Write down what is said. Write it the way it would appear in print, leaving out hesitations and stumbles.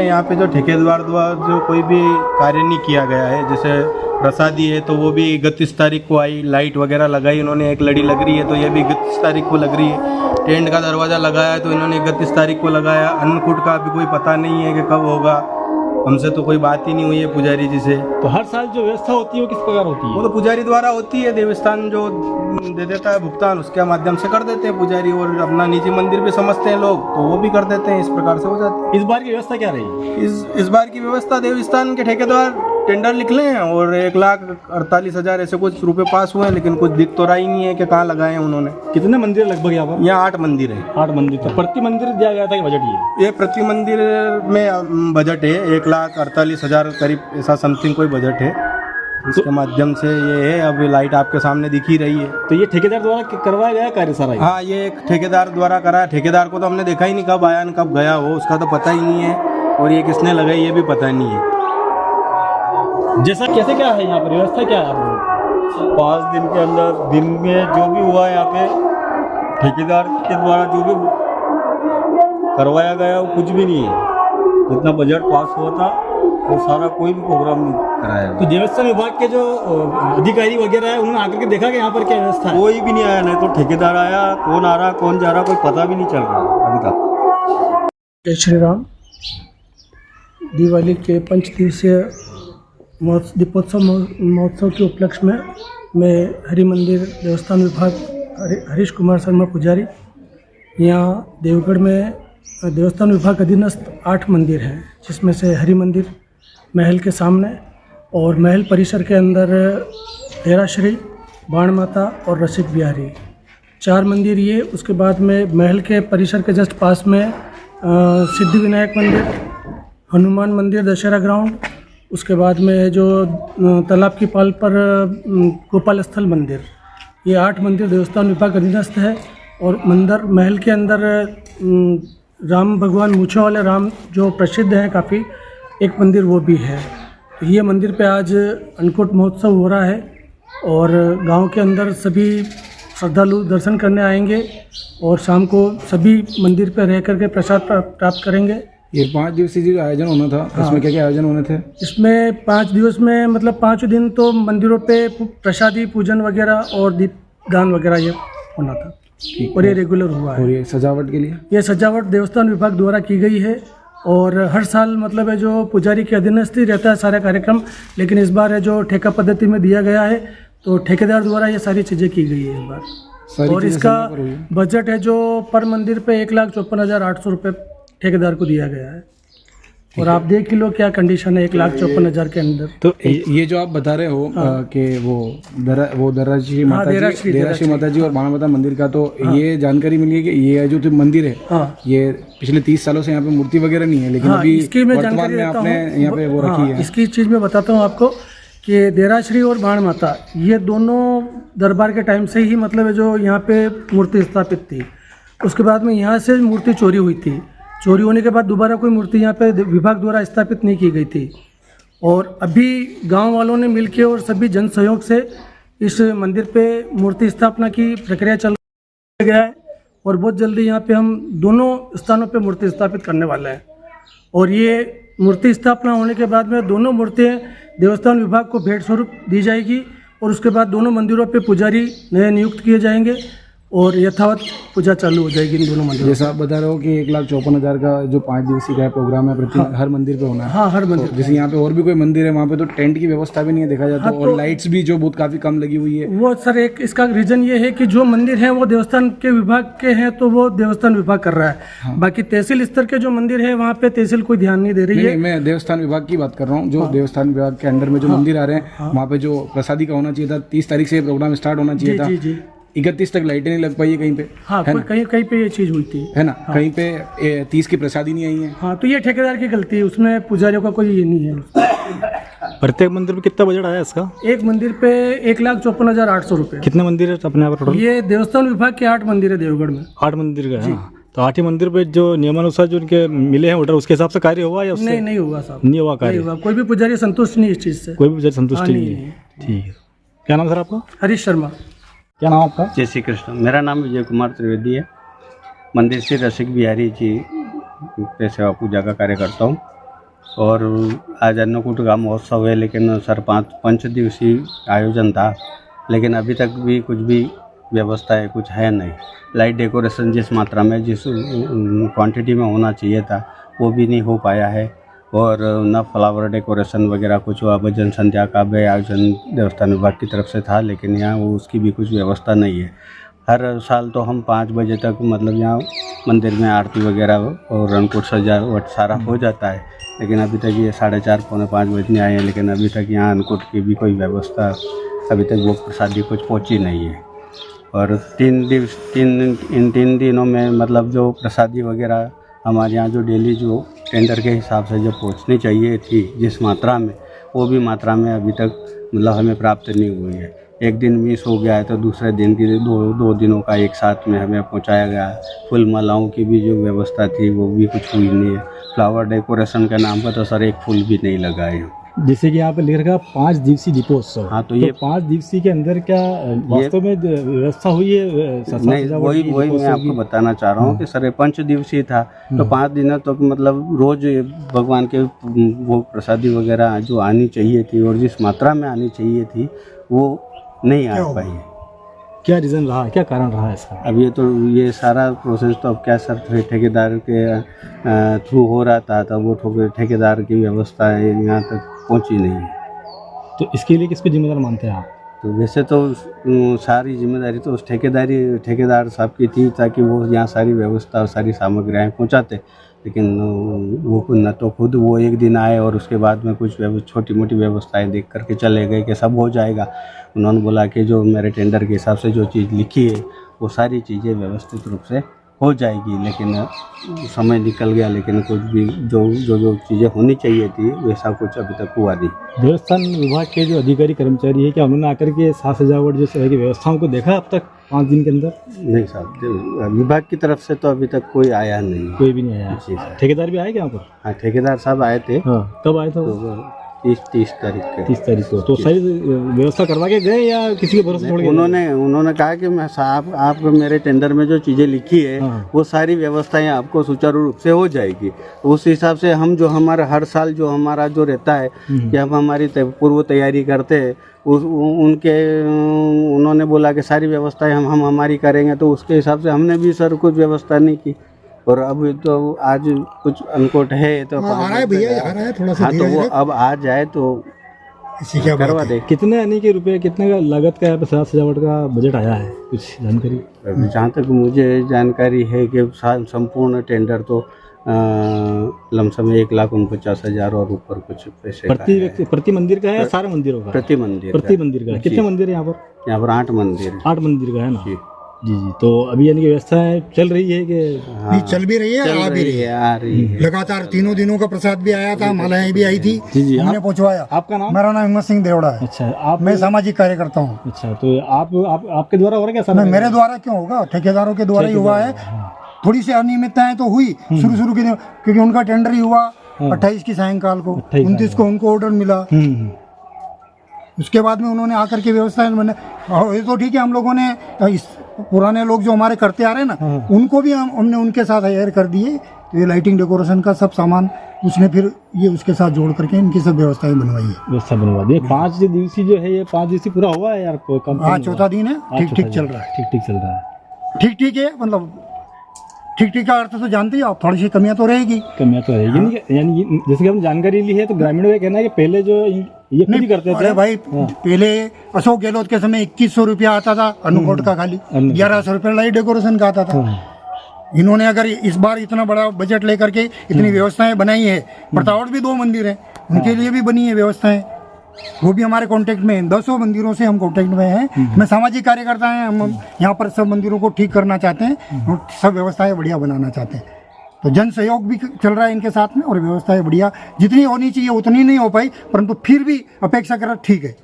है यहाँ पे जो ठेकेदार द्वारा जो कोई भी कार्य नहीं किया गया है, जैसे प्रसादी है तो वो भी 31 तारीख को आई, लाइट वगैरह लगाई इन्होंने, एक लड़ी लग रही है तो ये भी 31 तारीख को लग रही है। टेंट का दरवाज़ा लगाया है तो इन्होंने 31 तारीख को लगाया। अन्नकूट का अभी कोई पता नहीं है कि कब होगा, हमसे तो कोई बात ही नहीं हुई है पुजारी जी से। तो हर साल जो व्यवस्था होती है वो किस प्रकार होती है? वो तो पुजारी द्वारा होती है, देवस्थान जो दे देता है भुगतान उसके माध्यम से कर देते हैं पुजारी, और अपना निजी मंदिर भी समझते हैं लोग तो वो भी कर देते हैं, इस प्रकार से हो जाती है। इस बार की व्यवस्था क्या रही? इस बार की व्यवस्था देवस्थान के ठेकेदार टेंडर निकले हैं और 1,48,000 ऐसे कुछ रुपए पास हुए हैं, लेकिन कुछ दिख तो रहा ही नहीं है कि कहाँ लगाए हैं उन्होंने। कितने मंदिर लगभग यहाँ पर? यहाँ 8 मंदिर है। 8 मंदिर। तो प्रति मंदिर दिया गया था कि बजट? ये प्रति मंदिर में बजट है 1,48,000 करीब, ऐसा समथिंग कोई बजट है, इसके माध्यम से ये है। अब लाइट आपके सामने दिख ही रही है। तो ये ठेकेदार द्वारा करवाया गया कार्य सारा? हाँ, ये एक ठेकेदार द्वारा करा। ठेकेदार को तो हमने देखा ही नहीं, कब आया न कब गया हो उसका तो पता ही नहीं है, और ये किसने लगाई ये भी पता नहीं है। जैसा कैसे क्या है यहाँ पर व्यवस्था, क्या है आप लोगों? 5 दिन के अंदर दिन में जो भी हुआ यहाँ पे ठेकेदार के द्वारा जो भी करवाया गया वो कुछ भी नहीं है। जितना बजट पास हुआ था वो सारा कोई भी प्रोग्राम नहीं कराया। तो देवस्थान विभाग के जो अधिकारी वगैरह है उन्होंने आकर के देखा कि यहाँ पर क्या व्यवस्था है? कोई भी नहीं आया, नहीं तो ठेकेदार आया, कौन आ रहा कौन जा रहा कोई पता भी नहीं चल रहा अभी तक। जय श्री राम। दिवाली के 5 दिवसीय दीपोत्सव महोत्सव के उपलक्ष्य में मैं हरि मंदिर देवस्थान विभाग हरीश कुमार शर्मा पुजारी, यहाँ देवगढ़ में देवस्थान विभाग अधीनस्थ 8 मंदिर हैं, जिसमें से हरि मंदिर महल के सामने और महल परिसर के अंदर देराश्री, बाण माता और रसिक बिहारी 4 मंदिर ये। उसके बाद में महल के परिसर के जस्ट पास में सिद्धि विनायक मंदिर, हनुमान मंदिर दशहरा ग्राउंड, उसके बाद में जो तालाब की पाल पर गोपाल स्थल मंदिर, ये 8 मंदिर देवस्थान विभाग अधीनस्थ है। और मंदिर महल के अंदर राम भगवान मूछों वाले राम जो प्रसिद्ध हैं काफ़ी, एक मंदिर वो भी है। तो ये मंदिर पे आज अन्नकूट महोत्सव हो रहा है और गांव के अंदर सभी श्रद्धालु दर्शन करने आएंगे और शाम को सभी मंदिर पे रह करके प्रसाद प्राप्त करेंगे। ये 5 दिवसीय जो आयोजन होना था, हाँ। इसमें क्या क्या आयोजन होने थे? इसमें 5 दिवस में मतलब 5 दिन तो मंदिरों पे प्रसादी पूजन वगैरह और दीपदान वगैरह ये होना था, और ये रेगुलर हुआ है। और ये सजावट के लिए? ये सजावट देवस्थान विभाग द्वारा की गई है और हर साल मतलब है जो पुजारी के अधीनस्थ ही रहता है सारा कार्यक्रम, लेकिन इस बार है जो ठेका पद्धति में दिया गया है तो ठेकेदार द्वारा ये सारी चीज़ें की गई है इस बार। और इसका बजट है जो पर मंदिर पे 1,54,800 रुपये ठेकेदार को दिया गया है। और आप देख ही लो क्या कंडीशन है 1,54,000 के अंदर। तो ये जो आप बता रहे हो कि वो दर्राश्री माता जी और बाण माता मंदिर का, तो ये जानकारी मिली है कि ये जो मंदिर है ये पिछले 30 सालों से यहाँ पे मूर्ति वगैरह नहीं है, लेकिन अभी इसकी मैं वर्तमान जानकारी में देता आपने हूँ। यहाँ पे वो रखी है। इसकी चीज़ मैं बताता हूँ आपको कि देराश्री और बाण माता ये दोनों दरबार के टाइम से ही मतलब है जो यहाँ पे मूर्ति स्थापित थी। उसके बाद में यहाँ से मूर्ति चोरी हुई थी, चोरी होने के बाद दोबारा कोई मूर्ति यहाँ पे विभाग द्वारा स्थापित नहीं की गई थी। और अभी गांव वालों ने मिलकर और सभी जन सहयोग से इस मंदिर पे मूर्ति स्थापना की प्रक्रिया चल गया है और बहुत जल्दी यहाँ पे हम दोनों स्थानों पे मूर्ति स्थापित करने वाले हैं। और ये मूर्ति स्थापना होने के बाद में दोनों मूर्तियाँ देवस्थान विभाग को भेंट स्वरूप दी जाएगी और उसके बाद दोनों मंदिरों पे पुजारी नए नियुक्त किए जाएंगे और यथावत पूजा चालू हो जाएगी इन दोनों मंदिरों। जैसा आप बता रहे हो कि 1,54,000 का जो 5 दिवसीय का प्रोग्राम है प्रति हर मंदिर पे होना है। हाँ, हर मंदिर। तो जैसे यहाँ पे और भी कोई मंदिर है वहाँ पे तो टेंट की व्यवस्था भी नहीं है देखा जाए तो, और लाइट्स भी जो बहुत काफी कम लगी हुई है। वो सर एक इसका रीजन ये है कि जो मंदिर हैं वो देवस्थान के विभाग के हैं तो वो देवस्थान विभाग कर रहा है। बाकी तहसील स्तर के जो मंदिर है वहाँ पे तहसील कोई ध्यान नहीं दे रही है। मैं देवस्थान विभाग की बात कर रहा हूँ, जो देवस्थान विभाग के अंडर में जो मंदिर आ रहे हैं वहाँ पे जो प्रसादी का होना चाहिए था, 30 तारीख से प्रोग्राम स्टार्ट होना चाहिए था, 31 तक लाइटें नहीं लग पाई है कहीं पे। हाँ, कहीं पे ये चीज हुई थी, है ना? कहीं पे 30 की प्रसादी नहीं आई है। हाँ, तो ये ठेकेदार की गलती है, उसमें पुजारियों का कोई ये नहीं है। प्रत्येक मंदिर पे कितना बजट आया इसका? एक मंदिर पे 1,54,800 रुपये। कितने मंदिर है अपने यहाँ पर? ये देवस्थान विभाग के 8 मंदिर है देवगढ़ में। 8 मंदिर का है। तो 8 ही मंदिर पे जो नियमानुसार जो उनके मिले हैं ऑर्डर उसके हिसाब से कार्य हुआ या उससे? नहीं हुआ साहब, नहीं हुआ कार्य। नहीं हुआ, कोई भी पुजारी संतुष्ट नहीं इस चीज़ से। कोई भी पुजारी संतुष्ट नहीं है। ठीक है। क्या नाम सर आपका? हरीश शर्मा। क्या नाम आपका? जय श्री कृष्ण। मेरा नाम विजय कुमार त्रिवेदी है। मंदिर से रसिक बिहारी जी पे सेवा पूजा का कार्य करता हूँ। और आज अन्नकूट का महोत्सव है, लेकिन सर 5 दिवसीय आयोजन था, लेकिन अभी तक भी कुछ भी व्यवस्था है कुछ है नहीं। लाइट डेकोरेशन जिस मात्रा में जिस क्वांटिटी में होना चाहिए था वो भी नहीं हो पाया है, और न फ्लावर डेकोरेशन वगैरह कुछ हुआ। भजन संध्या का भी आयोजन देवस्थान विभाग की तरफ से था, लेकिन यहाँ वो उसकी भी कुछ व्यवस्था नहीं है। हर साल तो हम 5 बजे तक मतलब यहाँ मंदिर में आरती वगैरह और अन्नकूट सजावट सारा हो जाता है, लेकिन अभी तक ये 4:30 पौने 5 बजने आए हैं, लेकिन अभी तक यहाँ अन्नकूट की भी कोई व्यवस्था अभी तक वो प्रसादी कुछ पहुँची नहीं है। और 3 दिनों में मतलब जो प्रसादी वगैरह हमारे यहाँ जो डेली जो टेंडर के हिसाब से जो पहुँचनी चाहिए थी जिस मात्रा में, वो भी मात्रा में अभी तक मतलब हमें प्राप्त नहीं हुई है। एक दिन मिस हो गया है तो दूसरे दिन की दो दिनों का एक साथ में हमें पहुँचाया गया। फूल मालाओं की भी जो व्यवस्था थी वो भी कुछ हुई नहीं है। फ्लावर डेकोरेशन के नाम पर तो सर एक फूल भी नहीं लगा है। जैसे कि यहाँ पे लिख रखा 5 दिवसीय दीपोत्सव। हाँ, तो ये 5 दिवसीय के अंदर क्या वास्तव में व्यवस्था हुई है? नहीं, वही मैं आपको बताना चाह रहा हूँ कि सर 5 दिवसीय था, तो 5 दिनों तक मतलब रोज भगवान के वो प्रसादी वगैरह जो आनी चाहिए थी और जिस मात्रा में आनी चाहिए थी वो नहीं आ पाई। क्या रीज़न रहा, क्या कारण रहा इसका? अब ये सारा प्रोसेस तो अब क्या सर ठेकेदार के थ्रू हो रहा था, तो वो ठेकेदार की व्यवस्था यहाँ तक पहुँची नहीं। तो इसके लिए किसको जिम्मेदार मानते हैं आप? तो वैसे तो सारी जिम्मेदारी तो उस ठेकेदार साहब की थी, ताकि वो यहाँ सारी व्यवस्था और सारी सामग्रियाँ पहुँचाते, लेकिन वो न तो खुद वो एक दिन आए और उसके बाद में कुछ छोटी मोटी व्यवस्थाएं देख करके चले गए कि सब हो जाएगा। उन्होंने बोला कि जो मेरे टेंडर के हिसाब से जो चीज़ लिखी है वो सारी चीज़ें व्यवस्थित रूप से हो जाएगी, लेकिन समय निकल गया, लेकिन कुछ भी जो चीज़ें होनी चाहिए थी वैसा कुछ अभी तक हुआ नहीं। देवस्थान विभाग के जो अधिकारी कर्मचारी है, क्या उन्होंने आकर के साज सजावट जो तरह की व्यवस्थाओं को देखा अब तक 5 दिन के अंदर? नहीं साहब, विभाग की तरफ से तो अभी तक कोई आया नहीं। कोई भी नहीं आया? जी सर। ठेकेदार भी आए क्या यहाँ पर? हाँ, ठेकेदार साहब आए थे। हाँ, कब आए थे? तो 30 तारीख के। 30 तारीख को। तो सारी व्यवस्था करवा के गए या किसी के भरोसे छोड़ गए? उन्होंने कहा कि मैं साहब आप मेरे टेंडर में जो चीज़ें लिखी है वो सारी व्यवस्थाएं आपको सुचारू रूप से हो जाएगी। उस हिसाब से हम जो हमारा हर साल जो हमारा जो रहता है कि हम हमारी पूर्व तैयारी करते हैं, उन्होंने बोला कि सारी व्यवस्थाएं हम हमारी करेंगे, तो उसके हिसाब से हमने भी सर कुछ व्यवस्था नहीं की। और अब तो आज कुछ अन्नकूट है तो आ रहा है भैया, आ रहा है थोड़ा सा। हाँ, तो वो अब आ जाए तो क्या करवा दे। कितने यानी कि रुपए, कितने का लागत का यहाँ पे साज सजावट का बजट आया है, कुछ जानकारी? जहाँ तक मुझे जानकारी है कि संपूर्ण टेंडर तो लमसम 1,49,000 और ऊपर कुछ पैसे प्रति व्यक्ति, प्रति मंदिर का है या सारे मंदिरों का? प्रति मंदिर का। कितने मंदिर है यहाँ पर? यहाँ पर 8 मंदिर। 8 मंदिर का है ना? जी जी। तो अभी यानी कि व्यवस्था चल रही है कि? नहीं, चल भी रही है, आ भी रही है, आ रही है। लगातार 3 दिनों का प्रसाद भी आया था, मालाएं भी आई थी, जी। हमने पहुंचवाया। आपका नाम? मेरा नाम हिम्मत सिंह देवड़ा है। अच्छा, मैं सामाजिक कार्यकर्ता हूँ। अच्छा, तो आपके द्वारा हो रहा है क्या? मेरे द्वारा क्यों होगा, ठेकेदारों के द्वारा ही हुआ है। थोड़ी सी अनियमितताएं तो हुई शुरू के, क्योंकि उनका टेंडर ही हुआ 28 की सायंकाल को, 29 को उनको ऑर्डर मिला। उसके बाद में उन्होंने आकर के व्यवस्थाएं बने। ये तो ठीक है, हम लोगों ने पुराने लोग जो हमारे करते आ रहे हैं ना, उनको भी हमने उनके साथ हायर कर दिए। तो ये लाइटिंग डेकोरेशन का सब सामान उसने फिर ये उसके साथ जोड़ करके इनकी सब व्यवस्थाएं बनवाई है। व्यवस्था बनवा दी। 5 दिवसीय जो है, ये 5 दिवसीय पूरा हुआ है यार? हाँ, चौथा दिन है। ठीक चल रहा है। ठीक चल रहा है। ठीक है, मतलब ठीक का अर्थ तो जानते ही आप, थोड़ी सी कमियां तो रहेगी। यानी जैसे कि हम जानकारी ली है तो ग्रामीणों का कहना है कि पहले जो ये खुद ही करते थे। अरे भाई, पहले अशोक गहलोत के समय 2100 रुपया आता था अन्नकूट का, खाली 1100 रुपया लाइट डेकोरेशन का आता था। इन्होंने अगर इस बार इतना बड़ा बजट लेकर के इतनी व्यवस्थाएं बनाई है, प्रतावड़ भी 2 मंदिर है, उनके लिए भी बनी है व्यवस्थाएं, वो भी हमारे कांटेक्ट में हैं। 10 मंदिरों से हम कांटेक्ट में हैं। मैं सामाजिक कार्यकर्ता हैं, हम यहाँ पर सब मंदिरों को ठीक करना चाहते हैं और सब व्यवस्थाएं बढ़िया बनाना चाहते हैं। तो जन सहयोग भी चल रहा है इनके साथ में, और व्यवस्थाएं बढ़िया जितनी होनी चाहिए उतनी नहीं हो पाई, परंतु फिर भी अपेक्षा कर ठीक है।